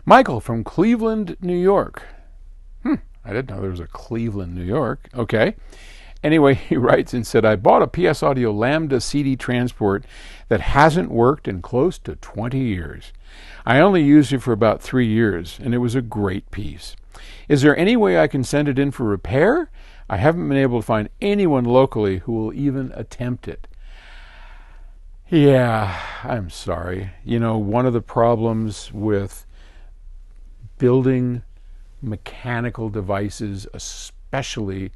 Michael from Cleveland, New York. I didn't know there was a Cleveland, New York. Okay. Anyway, he writes and said, I bought a PS Audio Lambda CD transport that hasn't worked in close to 20 years. I only used it for about 3 years, and it was a great piece. Is there any way I can send it in for repair? I haven't been able to find anyone locally who will even attempt it. Yeah, I'm sorry. You know, one of the problems with building mechanical devices, especially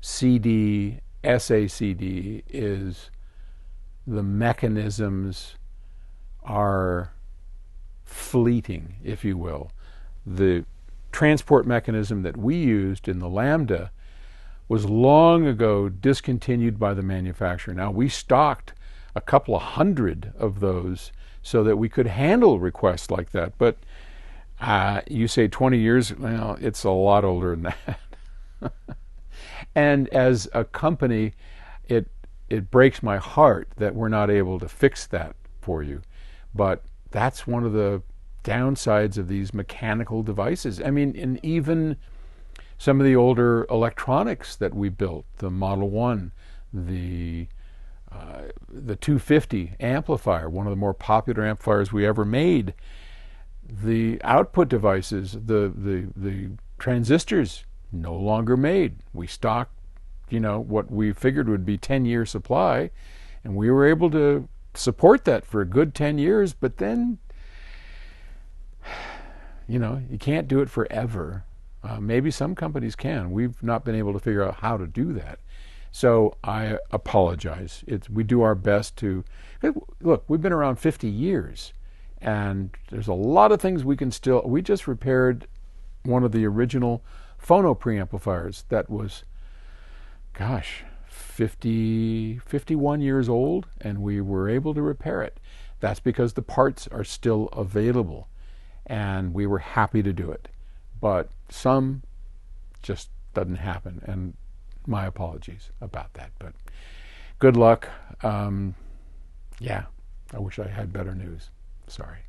CD, SACD, is the mechanisms are fleeting, if you will. The transport mechanism that we used in the Lambda was long ago discontinued by the manufacturer. Now, we stocked a couple of hundred of those so that we could handle requests like that. But you say 20 years, well, it's a lot older than that. And as a company, it breaks my heart that we're not able to fix that for you. But that's one of the downsides of these mechanical devices. I mean, and even some of the older electronics that we built, the Model 1, the 250 amplifier, one of the more popular amplifiers we ever made, the output devices, the transistors, no longer made. We stocked, what we figured would be 10-year supply, and we were able to support that for a good 10 years, but then, you can't do it forever. Maybe some companies can. We've not been able to figure out how to do that. So I apologize. We do our best to, look, we've been around 50 years, and there's a lot of things we just repaired one of the original phono preamplifiers that was, 51 years old, and we were able to repair it. That's because the parts are still available, and we were happy to do it. But some just doesn't happen, and my apologies about that. But good luck. Yeah, I wish I had better news. Sorry.